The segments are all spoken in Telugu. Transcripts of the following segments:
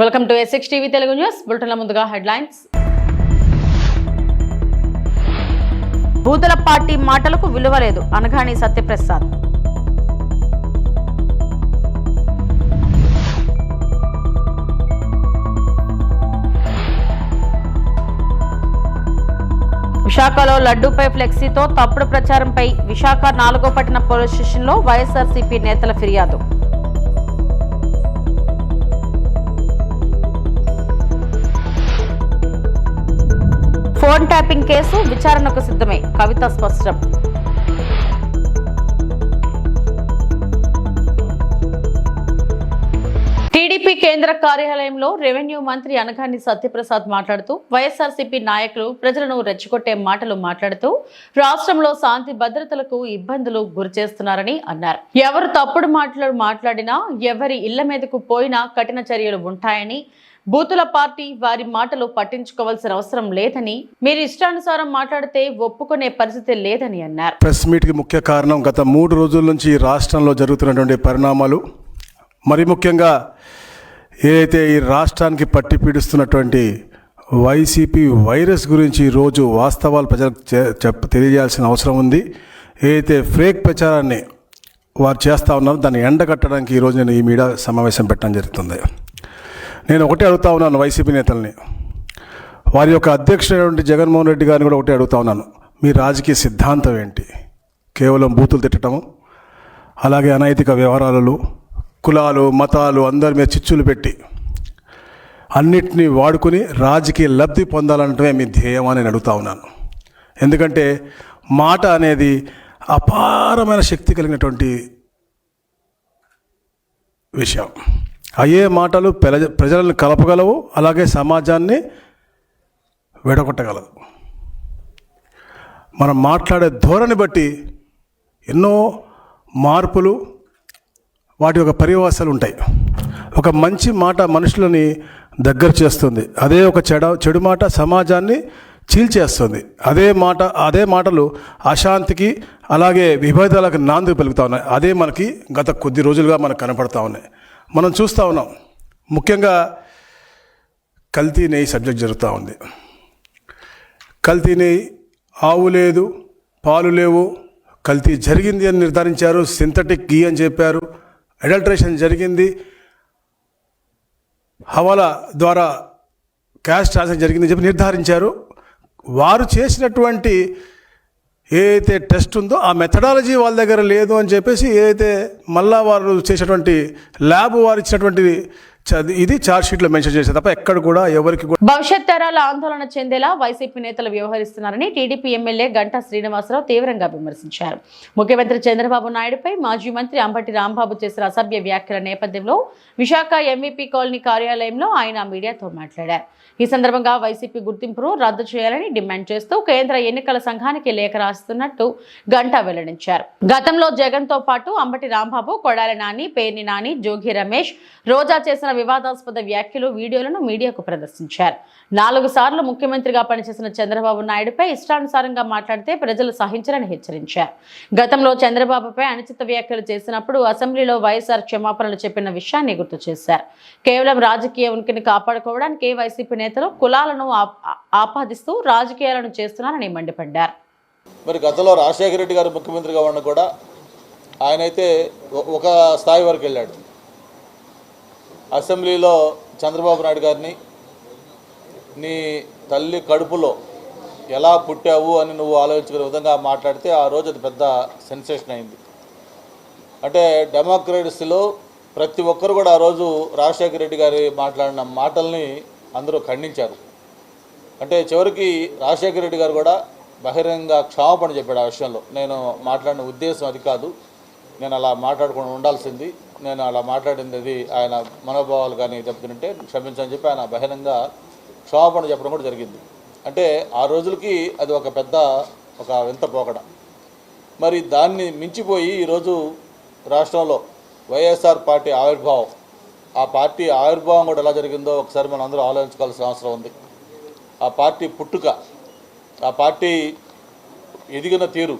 Welcome to S6 TV Telugu news బులెటిన్ల ముందుగా హెడ్లైన్స్. బూతుల పార్టీ మాటలకు విలువ లేదు అనగాని సత్యప్రసాద్. విశాఖలో లడ్డూపై ఫ్లెక్సీతో తప్పుడు ప్రచారంపై విశాఖ 4వ పట్టణ పోలీస్ స్టేషన్లో వైఎస్ఆర్సీపీ నేతల ఫిర్యాదు. ఫోన్ ట్యాపింగ్ కేసు విచారణకు సిద్ధమే, కవిత స్పష్టం. టీడీపీ కేంద్ర కార్యాలయంలో రెవెన్యూ మంత్రి అనగాని సత్యప్రసాద్ మాట్లాడుతూ వైఎస్ఆర్సీపీ నాయకులు ప్రజలను రెచ్చగొట్టే మాటలు మాట్లాడుతూ రాష్ట్రంలో శాంతి భద్రతలకు ఇబ్బందులు గురిచేస్తున్నారని అన్నారు. ఎవరు తప్పుడు మాటలు మాట్లాడినా, ఎవరి ఇళ్ల మీదకు పోయినా కఠిన చర్యలు ఉంటాయని, బూతుల పార్టీ వారి మాటలు పట్టించుకోవాల్సిన అవసరం లేదని, మీరు ఇష్టానుసారం మాట్లాడితే ఒప్పుకునే పరిస్థితి లేదని అన్నారు. ప్రెస్ మీట్కి ముఖ్య కారణం గత 3 రోజుల నుంచి రాష్ట్రంలో జరుగుతున్నటువంటి పరిణామాలు, మరి ముఖ్యంగా ఏదైతే ఈ రాష్ట్రానికి పట్టి పీడిస్తున్నటువంటి వైసీపీ వైరస్ గురించి ఈరోజు వాస్తవాలు ప్రజలకు తెలియజేయాల్సిన అవసరం ఉంది. ఏదైతే ఫేక్ ప్రచారాన్ని వారు చేస్తూ ఉన్నారో దాన్ని ఎండగట్టడానికి ఈరోజు నేను ఈ మీడియా సమావేశం పెట్టడం జరుగుతుంది. నేను ఒకటే అడుగుతా ఉన్నాను వైసీపీ నేతల్ని, వారి యొక్క అధ్యక్షుడైనటువంటి జగన్మోహన్ రెడ్డి గారిని కూడా ఒకటే అడుగుతా ఉన్నాను, మీ రాజకీయ సిద్ధాంతం ఏంటి? కేవలం బూతులు తిట్టడము, అలాగే అనైతిక వ్యవహారాలు, కులాలు మతాలు అందరి మీద చిచ్చులు పెట్టి అన్నిటినీ వాడుకుని రాజకీయ లబ్ధి పొందాలంటే మీ ధ్యేయం అని నేను అడుగుతా ఉన్నాను. ఎందుకంటే మాట అనేది అపారమైన శక్తి కలిగినటువంటి విషయం. అయ్యే మాటలు ప్రజలను కలపగలవు, అలాగే సమాజాన్ని విడగొట్టగలవు. మనం మాట్లాడే ధోరణి బట్టి ఎన్నో మార్పులు, వాటి యొక్క పరివాసాలు ఉంటాయి. ఒక మంచి మాట మనుషులని దగ్గర చేస్తుంది, అదే ఒక చెడు మాట సమాజాన్ని చీల్చేస్తుంది. అదే మాటలు అశాంతికి అలాగే విభేదాలకు నాంది పలుకుతూ ఉన్నాయి. అదే మనకి గత కొద్ది రోజులుగా మనకు కనపడతా ఉన్నాయి. మనం చూస్తూ ఉన్నాం. ముఖ్యంగా కల్తీ నెయ్యి సబ్జెక్ట్ జరుగుతూ ఉంది. కల్తీ నెయ్యి, ఆవు లేదు, పాలు లేవు, కల్తీ జరిగింది అని నిర్ధారించారు. సింథటిక్ గీ అని చెప్పారు, అడల్ట్రేషన్ జరిగింది, హవాలా ద్వారా క్యాష్ ట్రాన్సాక్షన్ జరిగిందని చెప్పి నిర్ధారించారు. వారు చేసినటువంటి ఏదైతే టెస్ట్ ఉందో ఆ మెథడాలజీ వాళ్ళ దగ్గర లేదు అని చెప్పేసి ఏదైతే మళ్ళా వారు చేసేటువంటి ల్యాబ్ వారు ఇచ్చినటువంటి ఇది ఛార్జ్ షీట్లో మెన్షన్ చేశారు తప్ప ఎక్కడ కూడా ఎవరికి కూడా. భవిష్యత్ తరాల ఆందోళన చెందేలా వైసీపీ నేతలు వ్యవహరిస్తున్నారని టీడీపీ ఎమ్మెల్యే గంటా శ్రీనివాసరావు తీవ్రంగా విమర్శించారు. ముఖ్యమంత్రి చంద్రబాబు నాయుడుపై మాజీ మంత్రి అంబటి రాంబాబు చేసిన అసభ్య వ్యాఖ్యల నేపథ్యంలో విశాఖ ఎంవీపీ కాలనీ కార్యాలయంలో ఆయన మీడియాతో మాట్లాడారు. ఈ సందర్భంగా వైసీపీ గుర్తింపును రద్దు చేయాలని డిమాండ్ చేస్తూ కేంద్ర ఎన్నికల సంఘానికి లేఖ రాస్తున్నట్టు గంటా వెల్లడించారు. గతంలో జగన్తో పాటు అంబటి రాంబాబు, కొడాలి నాని, పేర్ని నాని, జోగి రమేష్, రోజా చేసిన వివాదాస్పద వ్యాఖ్యలు, వీడియోలను మీడియాకు ప్రదర్శించారు. 4 సార్లు ముఖ్యమంత్రిగా పనిచేసిన చంద్రబాబు నాయుడుపై ఇష్టానుసారంగా మాట్లాడితే ప్రజలు సహించరని హెచ్చరించారు. గతంలో చంద్రబాబుపై అనుచిత వ్యాఖ్యలు చేసినప్పుడు అసెంబ్లీలో వైఎస్ఆర్ క్షమాపణలు చెప్పిన విషయాన్ని గుర్తు చేశారు. కేవలం రాజకీయ ఉనికిని కాపాడుకోవడానికి వైసీపీ నేతలు కులాలను ఆపాదిస్తూ రాజకీయాలను చేస్తున్నారని మండిపడ్డారు. మరి గతంలో రాజశేఖర రెడ్డి గారు ముఖ్యమంత్రిగా ఉన్న కూడా ఆయనైతే ఒక స్థాయి వరకు వెళ్ళాడు. అసెంబ్లీలో చంద్రబాబు నాయుడు గారిని నీ తల్లి కడుపులో ఎలా పుట్టావు అని నువ్వు ఆలోచించుకునే విధంగా మాట్లాడితే ఆ రోజు అది పెద్ద సెన్సేషన్ అయింది. అంటే డెమోక్రసీలో ప్రతి ఒక్కరు కూడా ఆ రోజు రాజశేఖర రెడ్డి గారి మాట్లాడిన మాటల్ని అందరూ ఖండించారు. అంటే చివరికి రాజశేఖర రెడ్డి గారు కూడా బహిరంగ క్షమాపణ చెప్పాడు. ఆ విషయంలో నేను మాట్లాడిన ఉద్దేశం అది కాదు, నేను అలా మాట్లాడకుండా ఉండాల్సింది, నేను అలా మాట్లాడింది అది ఆయన మనోభావాలు కానీ దెబ్బతింటే క్షమించని చెప్పి ఆయన బహిరంగ క్షమాపణ చెప్పడం కూడా జరిగింది. అంటే ఆ రోజులకి అది ఒక పెద్ద వింత పోకడ. మరి దాన్ని మించిపోయి ఈరోజు రాష్ట్రంలో వైఎస్ఆర్ పార్టీ ఆవిర్భావం, ఆ పార్టీ ఆవిర్భావం కూడా ఎలా జరిగిందో ఒకసారి మనం అందరూ ఆలోచించుకోవాల్సిన అవసరం ఉంది. ఆ పార్టీ పుట్టుక, ఆ పార్టీ ఎదిగిన తీరు,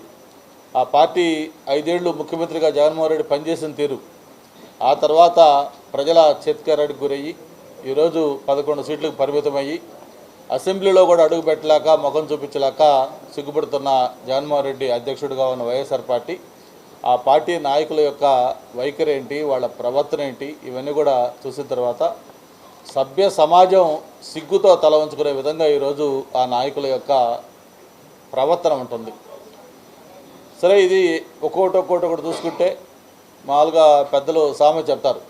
ఆ పార్టీ 5 ఏళ్ళు ముఖ్యమంత్రిగా జగన్మోహన్ రెడ్డి పనిచేసిన తీరు, ఆ తర్వాత ప్రజల చేతికారానికి గురయ్యి ఈరోజు 11 సీట్లకు పరిమితమయ్యి అసెంబ్లీలో కూడా అడుగు పెట్టలేక ముఖం చూపించలేక సిగ్గుపడుతున్న జగన్మోహన్ రెడ్డి అధ్యక్షుడిగా ఉన్న వైఎస్ఆర్ పార్టీ, ఆ పార్టీ నాయకుల యొక్క వైఖరి ఏంటి, వాళ్ళ ప్రవర్తన ఏంటి, ఇవన్నీ కూడా చూసిన తర్వాత సభ్య సమాజం సిగ్గుతో తల వంచుకునే విధంగా ఈరోజు ఆ నాయకుల యొక్క ప్రవర్తన ఉంటుంది. సరే, ఇది ఒక్కొక్కటి చూసుకుంటే మామూలుగా పెద్దలు సామెత చెప్తారు,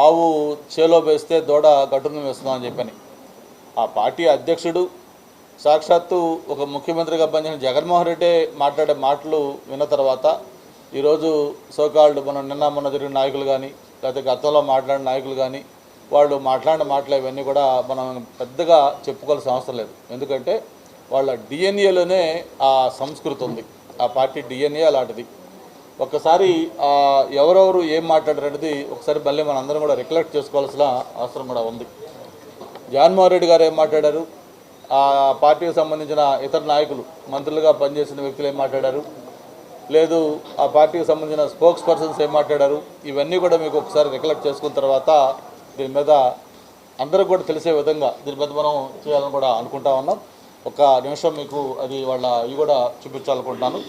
ఆవు చేలో వేస్తే దూడ గట్టును వేస్తుందని చెప్పని. ఆ పార్టీ అధ్యక్షుడు సాక్షాత్తు ఒక ముఖ్యమంత్రిగా పనిచేసిన జగన్మోహన్ రెడ్డి మాట్లాడే మాటలు విన్న తర్వాత ఈరోజు సోకాల్డ్ మొన్న జరిగిన నాయకులు కానీ, లేకపోతే గతంలో మాట్లాడిన నాయకులు కానీ, వాళ్ళు మాట్లాడిన మాటలు ఇవన్నీ కూడా మనం పెద్దగా చెప్పుకోవాల్సిన అవసరం లేదు. ఎందుకంటే వాళ్ళ డిఎన్ఏలోనే ఆ సంస్కృతి ఉంది, ఆ పార్టీ డిఎన్ఏ అలాంటిది. ఒక్కసారి ఎవరెవరు ఏం మాట్లాడారనేది ఒకసారి మళ్ళీ మనందరం కూడా రికలెక్ట్ చేసుకోవాల్సిన అవసరం కూడా ఉంది. జగన్మోహన్ రెడ్డి గారు ఏం మాట్లాడారు, ఆ పార్టీకి సంబంధించిన ఇతర నాయకులు, మంత్రులుగా పనిచేసిన వ్యక్తులు ఏం మాట్లాడారు, లేదు ఆ పార్టీకి సంబంధించిన స్పోక్స్ పర్సన్స్ ఏం మాట్లాడారు, ఇవన్నీ కూడా మీకు ఒకసారి రికలెక్ట్ చేసుకున్న తర్వాత దీని మీద అందరికి కూడా తెలిసే విధంగా దీని మీద మనం చేయాలని కూడా అనుకుంటా ఉన్నాం. ఒక నిమిషం మీకు అది వాళ్ళ ఇవి కూడా చూపించాలనుకుంటున్నాను.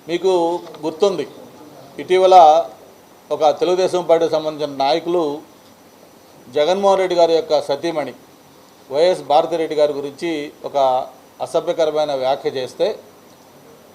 మీకు గుర్తుంది, ఇటీవల ఒక తెలుగుదేశం పార్టీకి సంబంధించిన నాయకులు జగన్మోహన్ రెడ్డి గారి యొక్క సతీమణి వైఎస్ భారతిరెడ్డి గారి గురించి ఒక అసభ్యకరమైన వ్యాఖ్య చేస్తే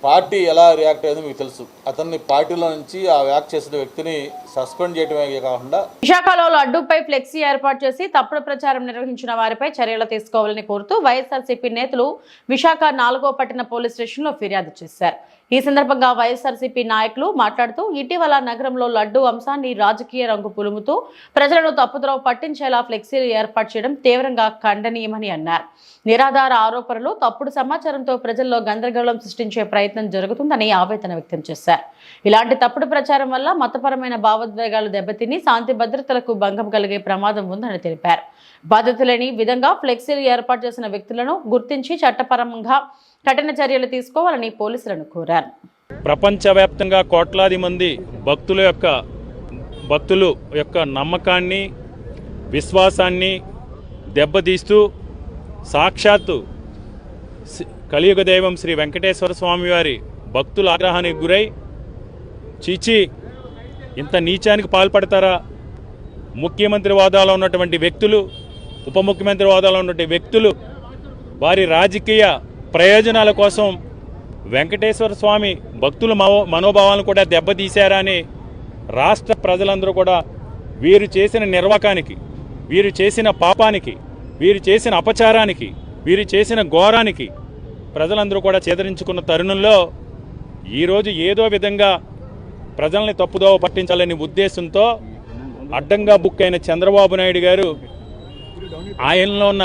పార్టీ ఎలా రియాక్ట్ అయ్యేదో మీకు తెలుసు. అతన్ని పార్టీలో నుంచి ఆ వ్యాఖ్య చేసిన వ్యక్తిని సస్పెండ్ చేయడమే కాకుండా విశాఖలో లడ్డూపై ఫ్లెక్సీ ఏర్పాటు చేసి తప్పుడు ప్రచారం నిర్వహించిన వారిపై చర్యలు తీసుకోవాలని కోరుతూ వైఎస్ఆర్సీపీ నేతలు విశాఖ 4వ పట్టణ పోలీస్ స్టేషన్లో ఫిర్యాదు చేశారు. ఈ సందర్భంగా వైఎస్ఆర్సీపీ నాయకులు మాట్లాడుతూ ఇటీవల నగరంలో లడ్డూ అంశాన్ని రాజకీయ రంగు పులుముతూ ప్రజలను తప్పుదోవ పట్టించేలా ఫ్లెక్సీలు ఏర్పాటు చేయడం తీవ్రంగా ఖండనీయమని అన్నారు. నిరాధార ఆరోపణలు, తప్పుడు సమాచారంతో ప్రజల్లో గందరగోళం సృష్టించే ప్రయత్నం జరుగుతుందని ఆవేదన వ్యక్తం చేశారు. ఇలాంటి తప్పుడు ప్రచారం వల్ల మతపరమైన భావోద్వేగాలు దెబ్బతిని శాంతి భద్రతలకు భంగం కలిగే ప్రమాదం ఉందని తెలిపారు. బాధ్యత లేని విధంగా ఫ్లెక్సీలు ఏర్పాటు చేసిన వ్యక్తులను గుర్తించి చట్టపరంగా కఠిన చర్యలు తీసుకోవాలని పోలీసులను కోరారు. ప్రపంచవ్యాప్తంగా కోట్లాది మంది భక్తులు యొక్క నమ్మకాన్ని, విశ్వాసాన్ని దెబ్బతీస్తూ సాక్షాత్తు కలియుగ దైవం శ్రీ వెంకటేశ్వర స్వామి వారి భక్తుల ఆగ్రహానికి గురై చీచి ఇంత నీచానికి పాల్పడతారా, ముఖ్యమంత్రి హోదాలో ఉన్నటువంటి వ్యక్తులు, ఉప ముఖ్యమంత్రి హోదాలో ఉన్నటువంటి వ్యక్తులు వారి రాజకీయ ప్రయోజనాల కోసం వెంకటేశ్వర స్వామి భక్తుల మనోభావాలను కూడా దెబ్బతీశారా అని రాష్ట్ర ప్రజలందరూ కూడా వీరు చేసిన నిర్వాకానికి, వీరు చేసిన పాపానికి, వీరు చేసిన అపచారానికి, వీరు చేసిన ఘోరానికి ప్రజలందరూ కూడా చేదరించుకున్న తరుణంలో ఈరోజు ఏదో విధంగా ప్రజల్ని తప్పుదోవ పట్టించాలనే ఉద్దేశంతో అడ్డంగా బుక్ అయిన చంద్రబాబు నాయుడు గారు ఆయనలో ఉన్న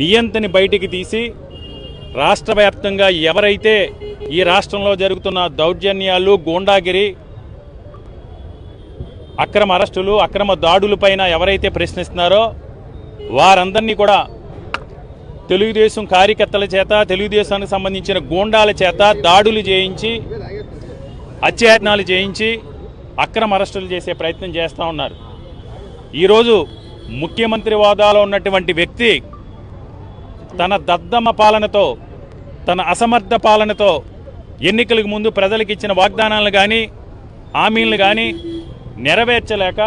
నియంతని బయటికి తీసి రాష్ట్ర వ్యాప్తంగా ఎవరైతే ఈ రాష్ట్రంలో జరుగుతున్న దౌర్జన్యాలు, గూండాగిరి, అక్రమ అరెస్టులు, అక్రమ దాడులపైన ఎవరైతే ప్రశ్నిస్తున్నారో వారందరినీ కూడా తెలుగుదేశం కార్యకర్తల చేత, తెలుగుదేశానికి సంబంధించిన గూండాల చేత దాడులు చేయించి, హత్యాయత్నాలు చేయించి అక్రమ అరెస్టులు చేసే ప్రయత్నం చేస్తూ ఉన్నారు. ఈరోజు ముఖ్యమంత్రి హోదాలో ఉన్నటువంటి వ్యక్తి తన దద్దమ్మ పాలనతో, తన అసమర్థ పాలనతో ఎన్నికలకు ముందు ప్రజలకు ఇచ్చిన వాగ్దానాలను కానీ, హామీలను కానీ నెరవేర్చలేక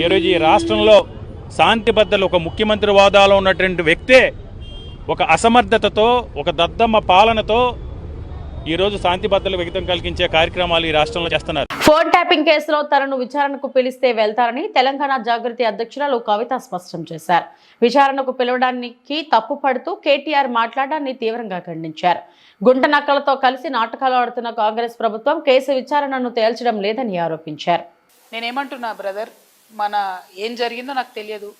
ఈరోజు ఈ రాష్ట్రంలో శాంతి భద్రతలు ఒక ముఖ్యమంత్రి హోదాలో ఉన్నటువంటి వ్యక్తే ఒక అసమర్థతతో, ఒక దద్దమ్మ పాలనతో ఈరోజు శాంతి భద్రతలు విఘాతం కలిగించే కార్యక్రమాలు ఈ రాష్ట్రంలో చేస్తున్నారు. ఫోన్ ట్యాపింగ్ కేసులో తనను విచారణకు పిలిస్తే వెళ్తారని తెలంగాణ జాగృతి అధ్యక్షురాలు కవిత స్పష్టం చేశారు. విచారణకు పిలవడానికి తప్పుపడుతూ కేటీఆర్ మాట్లాడాన్ని తీవ్రంగా ఖండించారు. గుంట నక్కలతో కలిసి నాటకాలు ఆడుతున్న కాంగ్రెస్ ప్రభుత్వం కేసు విచారణను తేల్చడం లేదని ఆరోపించారు. నేనేమంటున్నా బ్రదర్, మన ఏం జరిగిందో నాకు తెలియదు.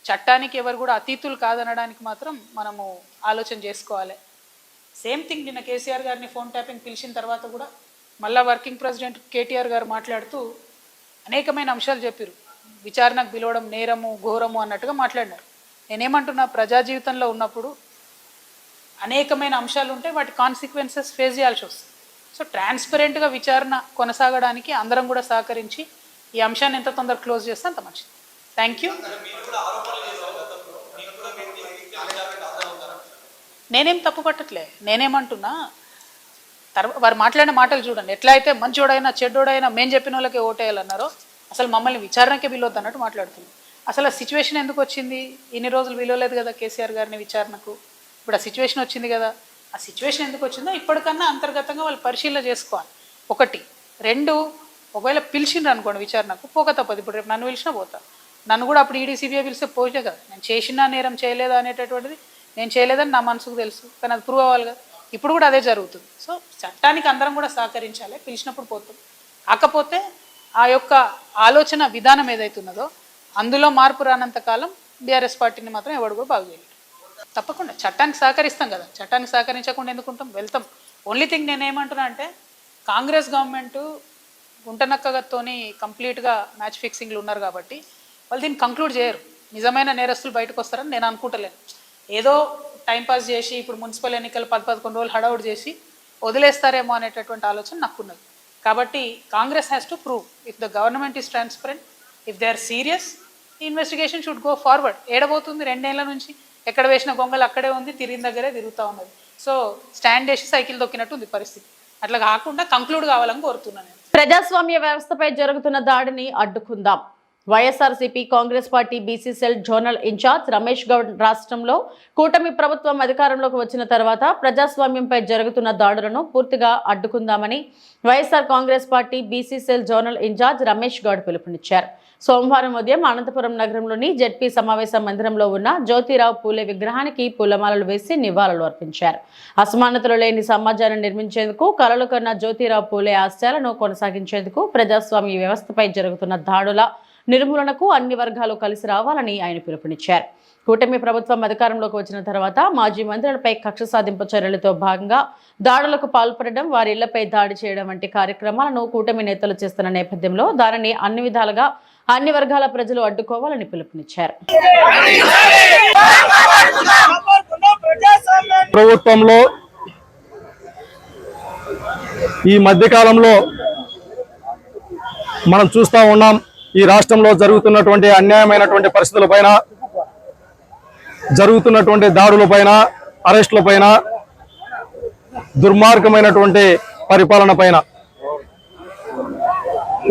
చట్టానికి ఎవరు కూడా అతీతులు కాదనడానికి మాత్రం మనము ఆలోచన చేసుకోవాలి. సేమ్ థింగ్ నిన్న కేసీఆర్ గారిని ఫోన్ ట్యాపింగ్ పిలిచిన తర్వాత కూడా మళ్ళా వర్కింగ్ ప్రెసిడెంట్ కేటీఆర్ గారు మాట్లాడుతూ అనేకమైన అంశాలు చెప్పారు. విచారణకు పిలవడం నేరము, ఘోరము అన్నట్టుగా మాట్లాడినారు. నేనేమంటున్నా, ప్రజా జీవితంలో ఉన్నప్పుడు అనేకమైన అంశాలు ఉంటే వాటి కాన్సిక్వెన్సెస్ ఫేస్ చేయాల్సి వస్తుంది. సో ట్రాన్స్పరెంట్గా విచారణ కొనసాగడానికి అందరం కూడా సహకరించి ఈ అంశాన్ని ఎంత తొందరగా క్లోజ్ చేస్తే అంత మంచిది. Thank you. నేనేం తప్పు పట్టట్లే. నేనేమంటున్నా, వారు మాట్లాడిన మాటలు చూడండి. ఎట్లా అయితే మంచోడైనా చెడ్డోడైనా మేము చెప్పిన వాళ్ళకే ఓటేయాలన్నారో అసలు మమ్మల్ని విచారణకే పిలవద్దు అన్నట్టు మాట్లాడుతున్నాం. అసలు ఆ సిచ్యువేషన్ ఎందుకు వచ్చింది? ఇన్ని రోజులు పిలవలేదు కదా కేసీఆర్ గారిని విచారణకు. ఇప్పుడు ఆ సిచ్యువేషన్ వచ్చింది కదా. ఆ సిచ్యువేషన్ ఎందుకు వచ్చిందో ఇప్పటికన్నా అంతర్గతంగా వాళ్ళు పరిశీలన చేసుకోవాలి. ఒకటి. రెండు, ఒకవేళ పిలిచిండ్రు అనుకోండి విచారణకు, పోక తప్పదు. ఇప్పుడు రేపు నన్ను పిలిచినా పోతా. నన్ను కూడా అప్పుడు ఈడీసీబీఐ పిలిస్తే పోతే కదా. నేను చేసినా నేరం చేయలేదా అనేటటువంటిది నేను చేయలేదని నా మనసుకు తెలుసు, కానీ అది ప్రూవ్ అవ్వాలి కదా. ఇప్పుడు కూడా అదే జరుగుతుంది. సో చట్టానికి అందరం కూడా సహకరించాలి. పిలిచినప్పుడు పోతాం. కాకపోతే ఆ యొక్క ఆలోచన విధానం ఏదైతున్నదో అందులో మార్పు రానంత కాలం బీఆర్ఎస్ పార్టీని మాత్రం ఎవడు కూడా బాగు చేయలేడు. తప్పకుండా చట్టానికి సహకరిస్తాం కదా. చట్టానికి సహకరించకుండా ఎందుకుంటాం? వెళ్తాం. ఓన్లీ థింగ్ నేనేమంటున్నా అంటే, కాంగ్రెస్ గవర్నమెంటు గుంటనక్కతోని కంప్లీట్గా మ్యాచ్ ఫిక్సింగ్లు ఉన్నారు కాబట్టి వాళ్ళు దీన్ని కంక్లూడ్ చేయరు. నిజమైన నేరస్తులు బయటకు వస్తారని నేను అనుకుంటలేను. ఏదో టైంపాస్ చేసి ఇప్పుడు మున్సిపల్ ఎన్నికలు 10-11 రోజులు హడౌట్ చేసి వదిలేస్తారేమో అనేటటువంటి ఆలోచన నాకున్నది. కాబట్టి Congress has to prove if the government is transparent, if they are serious, ఈ ఇన్వెస్టిగేషన్ షుడ్ గో ఫార్వర్డ్. ఏడబోతుంది 2 ఏళ్ల నుంచి ఎక్కడ వేసిన గొంగలు అక్కడే ఉంది, తిరిగిన దగ్గరే తిరుగుతూ ఉన్నది. సో స్టాండ్ వేసి సైకిల్ దొక్కినట్టు ఉంది పరిస్థితి. అట్లా కాకుండా కంక్లూడ్ కావాలని కోరుతున్నాను. ప్రజాస్వామ్య వ్యవస్థపై జరుగుతున్న దాడిని అడ్డుకుందాం. YSRCP Congress party BC cell zonal incharge Ramesh Goud రాష్ట్రంలో కూటమి ప్రభుత్వం అధికారంలోకి వచ్చిన తర్వాత ప్రజాస్వామ్యంపై జరుగుతున్న దాడులను పూర్తిగా అడ్డుకుందామని YSR Congress party BC cell zonal incharge Ramesh Goud పిలుపునిచ్చారు. సోమవారం ఉదయం అనంతపురం నగరంలోని జెడ్పీ సమావేశ మందిరంలో ఉన్న జ్యోతిరావు పూలే విగ్రహానికి పూలమాలలు వేసి నివాళులు అర్పించారు. అసమానతలు లేని సమాజాన్ని నిర్మించేందుకు కలలు కన్న జ్యోతిరావు పూలే ఆశయాలను కొనసాగించేందుకు ప్రజాస్వామ్య వ్యవస్థపై జరుగుతున్న దాడుల నిర్మూలనకు అన్ని వర్గాలు కలిసి రావాలని ఆయన పిలుపునిచ్చారు. కూటమి ప్రభుత్వం అధికారంలోకి వచ్చిన తర్వాత మాజీ మంత్రులపై కక్ష సాధింపు చర్యలతో భాగంగా దాడులకు పాల్పడడం, వారి ఇళ్లపై దాడి చేయడం వంటి కార్యక్రమాలను కూటమి నేతలు చేస్తున్న నేపథ్యంలో దానిని అన్ని విధాలుగా అన్ని వర్గాల ప్రజలు అడ్డుకోవాలని పిలుపునిచ్చారు. ప్రభుత్వంలో ఈ మధ్యకాలంలో మనం చూస్తూ ఉన్నాం. ఈ రాష్ట్రంలో జరుగుతున్నటువంటి అన్యాయమైనటువంటి పరిస్థితులపైన, జరుగుతున్నటువంటి దాడులపైన, అరెస్టులపైన, దుర్మార్గమైనటువంటి పరిపాలన పైన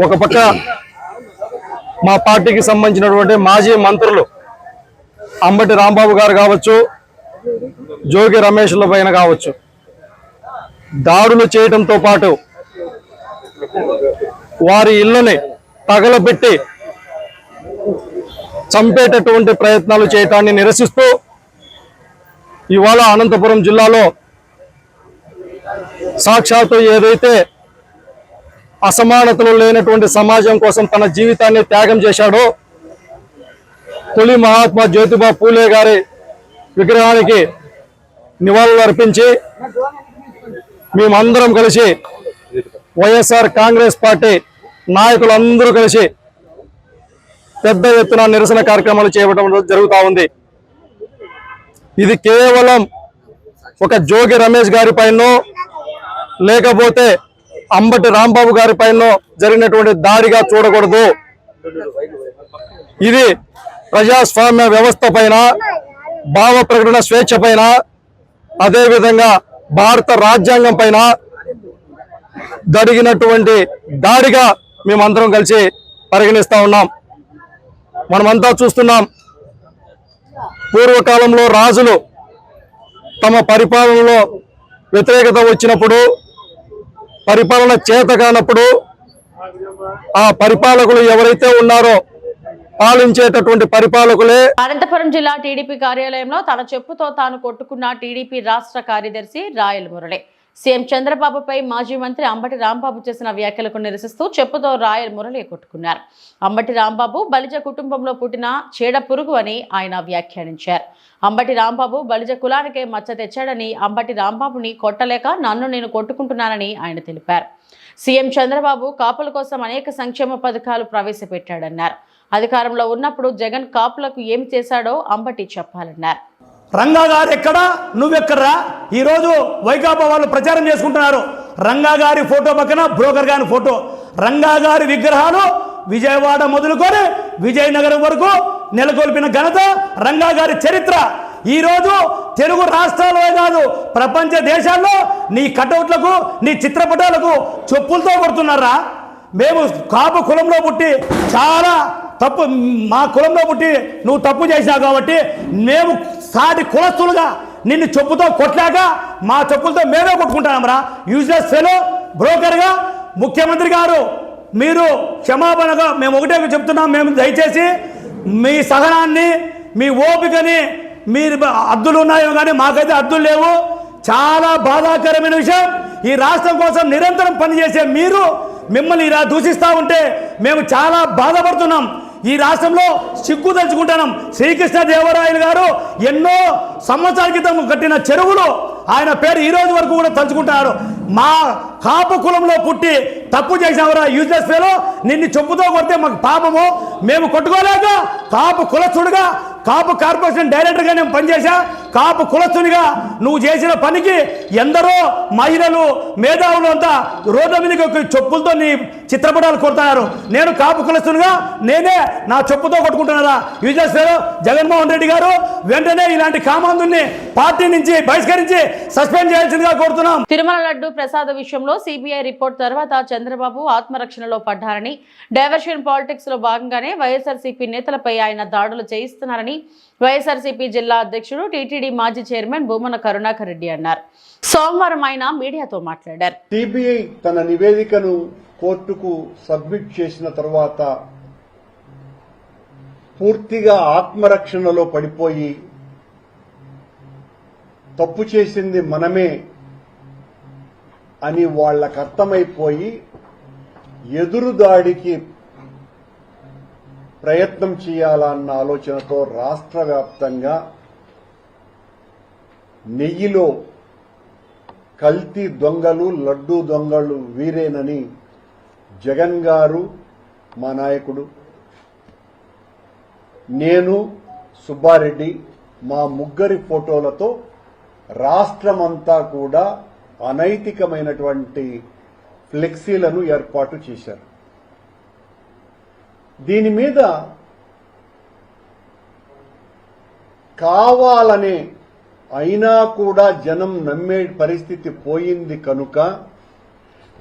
ఒక పక్క మా పార్టీకి సంబంధించినటువంటి మాజీ మంత్రులు అంబటి రాంబాబు గారు కావచ్చు, జోగి రమేష్ల పైన కావచ్చు దాడులు చేయడంతో పాటు వారి ఇళ్ళని తగలబెట్టి చంపేటటువంటి ప్రయత్నాలు చేయటాన్ని నిరసిస్తూ ఇవాళ అనంతపురం జిల్లాలో సాక్షాత్తు ఏదైతే అసమానతలు లేనటువంటి సమాజం కోసం తన జీవితాన్ని త్యాగం చేశాడో తొలి మహాత్మా జ్యోతిబా పూలే గారి విగ్రహానికి నివాళులు అర్పించి మేమందరం కలిసి వైఎస్ఆర్ కాంగ్రెస్ పార్టీ నాయకులందరూ కలిసి పెద్ద ఎత్తున నిరసన కార్యక్రమాలు చేపట్టడం జరుగుతూ ఉంది. ఇది కేవలం ఒక జోగి రమేష్ గారి పైనో లేకపోతే అంబటి రాంబాబు గారి పైన జరిగినటువంటి దాడిగా చూడకూడదు. ఇది ప్రజాస్వామ్య వ్యవస్థ పైన, భావ ప్రకటన స్వేచ్ఛ పైన, అదేవిధంగా భారత రాజ్యాంగం పైన జరిగినటువంటి దాడిగా మేమందరం కలిసి పరిగణిస్తా ఉన్నాం. మనమంతా చూస్తున్నాం, పూర్వకాలంలో రాజులు తమ పరిపాలనలో వ్యతిరేకత వచ్చినప్పుడు, పరిపాలన చేత కానప్పుడు ఆ పరిపాలకులు ఎవరైతే ఉన్నారో పాలించేటటువంటి పరిపాలకులే. అనంతపురం జిల్లా టీడీపీ కార్యాలయంలో తన చెప్పుతో తాను కొట్టుకున్న టీడీపీ రాష్ట్ర కార్యదర్శి రాయల్ మురళి సీఎం చంద్రబాబుపై మాజీ మంత్రి అంబటి రాంబాబు చేసిన వ్యాఖ్యలకు నిరసిస్తూ చెప్పుతో రాయల్ మురళి కొట్టుకున్నారు. అంబటి రాంబాబు బలిజ కుటుంబంలో పుట్టిన చీడ పురుగు అని ఆయన వ్యాఖ్యానించారు. అంబటి రాంబాబు బలిజ కులానికే మచ్చ తెచ్చాడని, అంబటి రాంబాబుని కొట్టలేక నన్ను నేను కొట్టుకుంటున్నానని ఆయన తెలిపారు. సీఎం చంద్రబాబు కాపుల కోసం అనేక సంక్షేమ పథకాలు ప్రవేశపెట్టాడన్నారు. అధికారంలో ఉన్నప్పుడు జగన్ కాపులకు ఏం చేశాడో అంబటి చెప్పాలన్నారు. రంగా గారు ఎక్కడా, నువ్వెక్కడరా? ఈరోజు వైకాపా వాళ్ళు ప్రచారం చేసుకుంటున్నారు. రంగా గారి ఫోటో పక్కన బ్రోకర్ గారి ఫోటో. రంగా గారి విగ్రహాలు విజయవాడ మొదలుకొని విజయనగరం వరకు నెలకొల్పిన ఘనత రంగా గారి చరిత్ర. ఈరోజు తెలుగు రాష్ట్రాలే కాదు ప్రపంచ దేశాల్లో నీ కటౌట్లకు నీ చిత్రపటాలకు చెప్పులతో కొడుతున్నారా? మేము కాపు కులంలో పుట్టి చాలా తప్పు, మా కులంలో పుట్టి నువ్వు తప్పు చేసినావు కాబట్టి మేము సాటి కులస్తులుగా నిన్ను చెప్పుతో కొట్లాక మా చెప్పులతో మేమే కొట్టుకుంటామరా. యూజ్లెస్ ఫెలో బ్రోకర్గా ముఖ్యమంత్రి గారు మీరు క్షమాపణగా మేము ఒకటే చెప్తున్నాం. మేము దయచేసి మీ సహనాన్ని మీ ఓపికని మీరు అద్దులు ఉన్నాయో కానీ మాకైతే అద్దులు లేవు. చాలా బాధాకరమైన విషయం. ఈ రాష్ట్రం కోసం నిరంతరం పనిచేసే మీరు మిమ్మల్ని ఇలా దూషిస్తూ ఉంటే మేము చాలా బాధపడుతున్నాం. ఈ రాష్ట్రంలో సిగ్గు తెచ్చుకుంటున్నాం. శ్రీకృష్ణదేవరాయలు గారు ఎన్నో సంవత్సరాల క్రితం కట్టిన చెరువులు ఆయన పేరు ఈ రోజు వరకు కూడా తలుచుకుంటున్నారు. మా కాపు కులంలో పుట్టి తప్పు చేసినవరా యూజ్లెస్ ఫెలో, నిన్ను చెప్పుతో కొడితే మాకు పాపము. మేము కొట్టుకోలేక కాపు కులస్తుడిగా కాపు కార్పొరేషన్ డైరెక్టర్గా నేను పనిచేశా. కాపు కులస్తునిగా నువ్వు చేసిన పనికి ఎందరో మహిళలు మేధావులు అంతా రోడ్ల మీదకి చెప్పులతో నీ చిత్రపటాలు కొడుతున్నారు. నేను కాపు కులస్తునిగా నేనే నా చెప్పుతో కొట్టుకుంటున్నారా? యూజ్లెస్ ఫెలో జగన్మోహన్ రెడ్డి గారు వెంటనే ఇలాంటి కామాంధుని పార్టీ నుంచి బహిష్కరించి సస్పెండ్ చేయాల్సిందిగా కోరుతున్నాం. తిరుమల లడ్డు ప్రసాద విషయంలో సిబిఐ రిపోర్ట్ తర్వాత చంద్రబాబు ఆత్మరక్షణలో పడ్డారని, డైవర్షన్ పాలిటిక్స్ లో భాగంగానే వైఎస్ఆర్సీపీ నేతలపై ఆయన దాడులు చేయిస్తున్నారని వైఎస్ఆర్సీపీ జిల్లా అధ్యక్షుడు టీటీడీ మాజీ చైర్మన్ భూమన కరుణాకర్ రెడ్డి అన్నారు. సోమవారం ఆయన మీడియాతో మాట్లాడారు. సిబిఐ తన నివేదికను కోర్టుకు సబ్మిట్ చేసిన తర్వాత పూర్తిగా ఆత్మరక్షణలో పడిపోయి తప్పు చేసింది మనమే అని వాళ్లకు అర్థమైపోయి ఎదురుదాడికి ప్రయత్నం చేయాలన్న ఆలోచనతో రాష్ట్ర వ్యాప్తంగా నెయ్యిలో కల్తీ దొంగలు లడ్డూ దొంగలు వీరేనని జగన్ గారు, మా నాయకుడు, నేను, సుబ్బారెడ్డి మా ముగ్గురి ఫోటోలతో రాష్ట్రమంతా కూడా అనైతికమైనటువంటి ఫ్లెక్సీలను ఏర్పాటు చేశారు. దీని మీద కావాలనే అయినా కూడా జనం నమ్మే పరిస్థితి పోయింది కనుక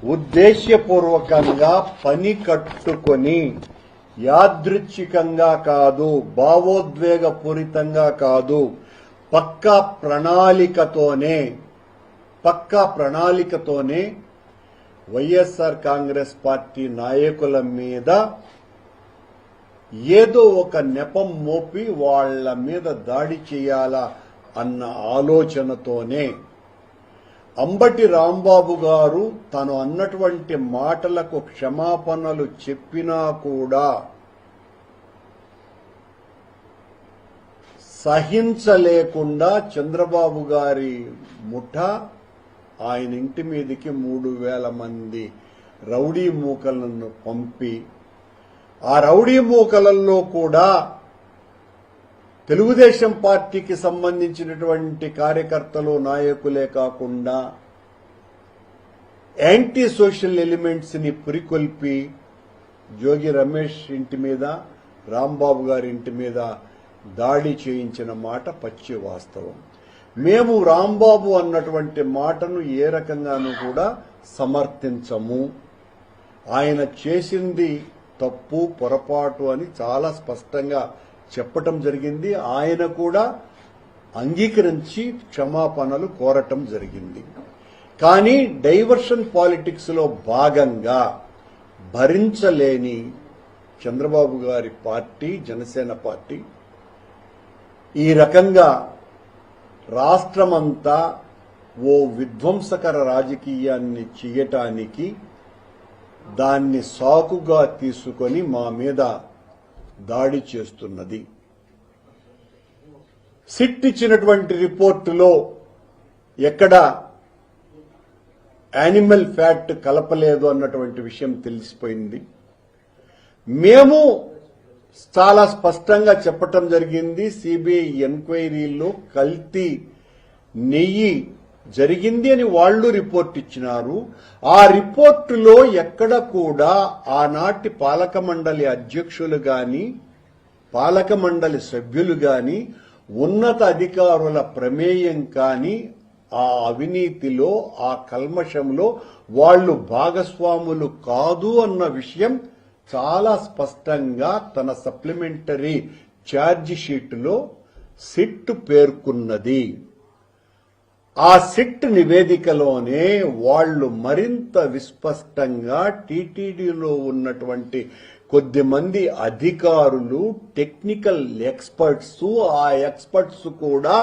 ఉద్దేశ్యపూర్వకంగా పని కట్టుకొని యాదృచ్ఛికంగా కాదు, భావోద్వేగపూరితంగా కాదు, పక్కా ప్రణాళికతోనే వైఎస్ఆర్ కాంగ్రెస్ పార్టీ నాయకుల మీద ఏదో ఒక నెపం మోపి వాళ్ల మీద దాడి చేయాలా అన్న ఆలోచనతోనే అంబటి రాంబాబు గారు తను అన్నటువంటి మాటలకు క్షమాపణలు చెప్పినా కూడా సహించలేకుండా చంద్రబాబు గారి ముఠా ఆయన ఇంటి మీదకి 3,000 మంది రౌడీ మూకలను పంపి, ఆ రౌడీ మూకలలో కూడా తెలుగుదేశం పార్టీకి సంబంధించినటువంటి కార్యకర్తలు, నాయకులే కాకుండా యాంటీ సోషల్ ఎలిమెంట్స్ ని పురికొల్పి జోగి రమేష్ ఇంటి మీద, రాంబాబు గారి ఇంటి మీద దాడి చేయించిన మాట పచ్చి వాస్తవం. మేము రాంబాబు అన్నటువంటి మాటను ఏ రకంగానూ కూడా సమర్థించము. ఆయన చేసింది తప్పు, పొరపాటు అని చాలా స్పష్టంగా చెప్పటం జరిగింది. ఆయన కూడా అంగీకరించి క్షమాపణలు కోరటం జరిగింది. కానీ డైవర్షన్ పాలిటిక్స్ లో భాగంగా భరించలేని చంద్రబాబు గారి పార్టీ, జనసేన పార్టీ ఈ రకంగా రాష్ట్రమంతా ఓ విధ్వంసకర రాజకీయాన్ని చేయటానికి దాన్ని సాకుగా తీసుకొని మా మీద దాడి చేస్తున్నది. సిట్ ఇచ్చినటువంటి రిపోర్టులో ఎక్కడ యానిమల్ ఫ్యాట్ కలపలేదు అన్నటువంటి విషయం తెలిసిపోయింది. మేము చాలా స్పష్టంగా చెప్పటం జరిగింది. సిబిఐ ఎంక్వైరీలో కల్తీ నెయ్యి జరిగింది అని వాళ్ళు రిపోర్ట్ ఇచ్చినారు. ఆ రిపోర్టులో ఎక్కడ కూడా ఆనాటి పాలక మండలి అధ్యక్షులు గాని పాలక మండలి సభ్యులు గాని ఉన్నత అధికారుల ప్రమేయం కానీ ఆ అవినీతిలో ఆ కల్మషంలో వాళ్ళు భాగస్వాములు కాదు అన్న విషయం చాలా స్పష్టంగా తన సప్లిమెంటరీ ఛార్జ్ షీట్లో సిట్ పేర్కొన్నది. ఆ సిట్ నివేదికలోనే వాళ్ళు మరింత విస్పష్టంగా టీటీడీలో ఉన్నటువంటి కొద్దిమంది అధికారులు, టెక్నికల్ ఎక్స్పర్ట్స్, ఆ ఎక్స్పర్ట్స్ కూడా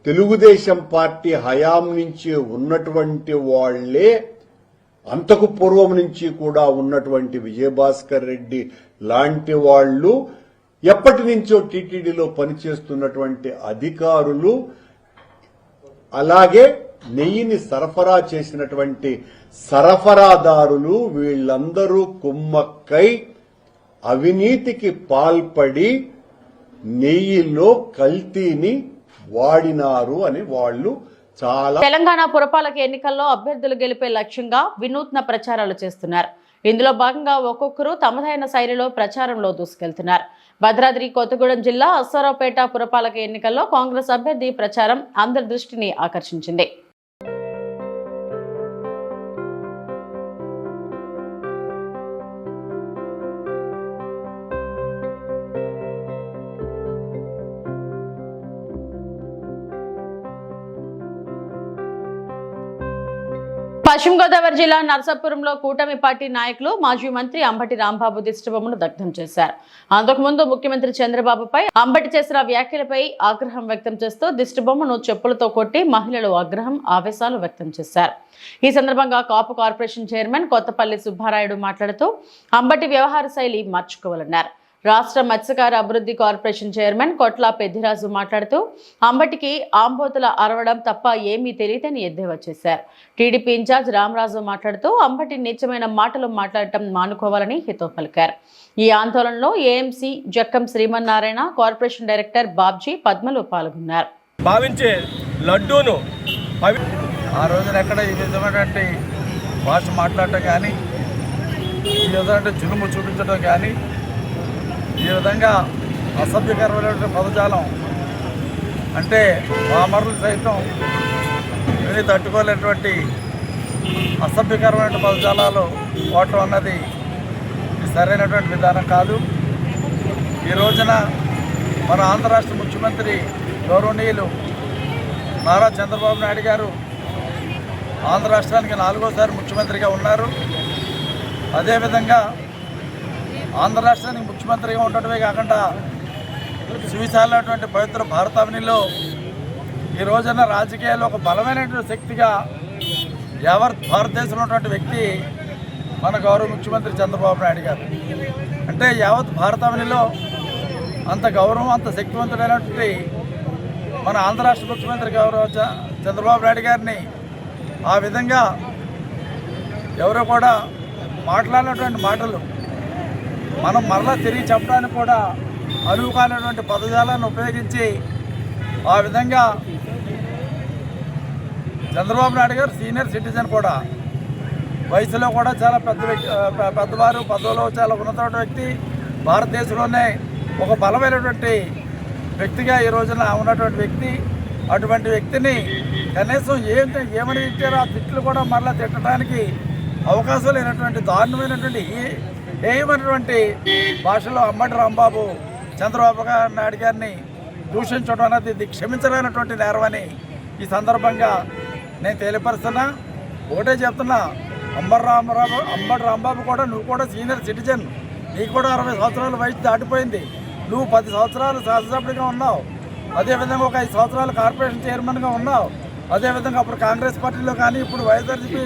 తెలుగుదేశం పార్టీ హయాం నుంచి ఉన్నటువంటి వాళ్లే, అంతకు పూర్వం నుంచి కూడా ఉన్నటువంటి విజయభాస్కర్ రెడ్డి లాంటి వాళ్ళు, ఎప్పటి నుంచో టీటీడీలో పనిచేస్తున్నటువంటి అధికారులు, అలాగే నెయ్యిని సరఫరా చేసినటువంటి సరఫరాదారులు, వీళ్ళందరూ కుమ్మక్కై అవినీతికి పాల్పడి నెయ్యిలో కల్తీని వాడినారు అని వాళ్ళు చాలా. తెలంగాణ పురపాలక ఎన్నికల్లో అభ్యర్థులు గెలిపే లక్ష్యంగా వినూత్న ప్రచారాలు చేస్తున్నారు. ఇందులో భాగంగా ఒక్కొక్కరు తమదైన శైలిలో ప్రచారంలో దూసుకెళ్తున్నారు. భద్రాద్రి కొత్తగూడెం జిల్లా అశ్వారావుపేట పురపాలక ఎన్నికల్లో కాంగ్రెస్ అభ్యర్థి ప్రచారం అందరి దృష్టిని ఆకర్షించింది. పశ్చిమ గోదావరి జిల్లా నర్సాపురంలో కూటమి పార్టీ నాయకులు మాజీ మంత్రి అంబటి రాంబాబు దిష్టిబొమ్మను దగ్ధం చేశారు. అంతకుముందు ముఖ్యమంత్రి చంద్రబాబుపై అంబటి చేసిన వ్యాఖ్యలపై ఆగ్రహం వ్యక్తం చేస్తూ దిష్టిబొమ్మను చెప్పులతో కొట్టి మహిళలు ఆగ్రహం, ఆవేశాలు వ్యక్తం చేశారు. ఈ సందర్భంగా కాపు కార్పొరేషన్ చైర్మన్ కొత్తపల్లి సుబ్బారాయుడు మాట్లాడుతూ అంబటి వ్యవహార శైలి మార్చుకోవాలన్నారు. రాష్ట్ర మత్స్యకార అభివృద్ధి కార్పొరేషన్ చైర్మన్ కొట్ల పెద్దిరాజు మాట్లాడుతూ అంబటికి ఆంబోతుల అరవడం తప్ప ఏమీ తెలియదని ఎద్దేవా చేశారు. టీడీపీ ఇన్ఛార్జ్ రామరాజు మాట్లాడుతూ అంబటి నీచమైన మాటలు మాట్లాడటం మానుకోవాలని హితవు పలికారు. ఈ ఆందోళనలో AMC Jakkam Srimannarayana, corporation director Babji, పద్మలు పాల్గొన్నారు. భావించే లడ్డూను ఆ రోజున ఎక్కడ ఈ విధమైనటువంటి భాష మాట్లాడటం కానీ, ఈ విధమైన జులుము చూపించడం కానీ, ఈ విధంగా అసభ్యకరమైనటువంటి పదజాలం అంటే పామరులు సైతం విని తట్టుకోలేనటువంటి అసభ్యకరమైన పదజాలాలు వాడటం అన్నది సరైనటువంటి విధానం కాదు. ఈ రోజున మన ఆంధ్ర రాష్ట్ర ముఖ్యమంత్రి గౌరవనీయులు నారా చంద్రబాబు నాయుడు గారు ఆంధ్ర రాష్ట్రానికి 4వ ముఖ్యమంత్రిగా ఉన్నారు. అదేవిధంగా ఆంధ్ర రాష్ట్రానికి ముఖ్యమంత్రిగా ఉండటమే కాకుండా సువిశాలైనటువంటి పవిత్ర భారతావనిలో ఈ రోజున రాజకీయాల్లో ఒక బలమైనటువంటి శక్తిగా యావత్ భారతదేశంలో ఉన్నటువంటి వ్యక్తి మన గౌరవ ముఖ్యమంత్రి చంద్రబాబు నాయుడు గారు. అంటే యావత్ భారతావనిలో అంత గౌరవం, అంత శక్తివంతుడైనటువంటి మన ఆంధ్ర రాష్ట్ర ముఖ్యమంత్రి గౌరవ చంద్రబాబు నాయుడు గారిని ఆ విధంగా ఎవరో కూడా మాట్లాడినటువంటి మాటలు మనం మరలా తిరిగి చెప్పడానికి కూడా అనువు కానటువంటి పదజాలను ఉపయోగించి ఆ విధంగా చంద్రబాబు నాయుడు గారు సీనియర్ సిటిజన్ కూడా, వయసులో కూడా చాలా పెద్దవారు, పదవిలో చాలా ఉన్నతమైన వ్యక్తి, భారతదేశంలోనే ఒక బలమైనటువంటి వ్యక్తిగా ఈ రోజున ఉన్నటువంటి వ్యక్తి. అటువంటి వ్యక్తిని కనీసం ఏమని తిట్టారో ఆ తిట్లు కూడా మరలా తిట్టడానికి అవకాశం లేనటువంటి దారుణమైనటువంటి ఏమైనటువంటి భాషలో అంబటి రాంబాబు చంద్రబాబు నాయుడు గారిని దూషించడం అనేది క్షమించలేనటువంటి నేరమని ఈ సందర్భంగా నేను తెలియపరుస్తున్నా. ఒకటే చెప్తున్నా, అంబటి రాంబాబు కూడా నువ్వు కూడా సీనియర్ సిటిజన్, నీకు కూడా 60 సంవత్సరాల వయసు దాటిపోయింది. నువ్వు 10 సంవత్సరాలు శాసనసభ్యుడిగా ఉన్నావు, అదేవిధంగా ఒక 5 సంవత్సరాలు కార్పొరేషన్ చైర్మన్గా ఉన్నావు, అదేవిధంగా అప్పుడు కాంగ్రెస్ పార్టీలో కానీ ఇప్పుడు వైఎస్ఆర్సీపీ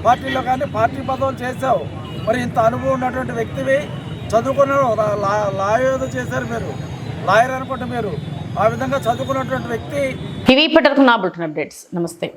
పార్టీలో కానీ పార్టీ పదవులు చేశావు. మరి ఇంత అనుభవం ఉన్నటువంటి వ్యక్తివి, చదువుకున్న లా ఏదో చేశారు మీరు, లాయర్ అనుకుంటే మీరు, ఆ విధంగా చదువుకున్నటువంటి వ్యక్తి. ఇవి ఇప్పటివరకు నా బులెటిన్ అప్డేట్స్. నమస్తే.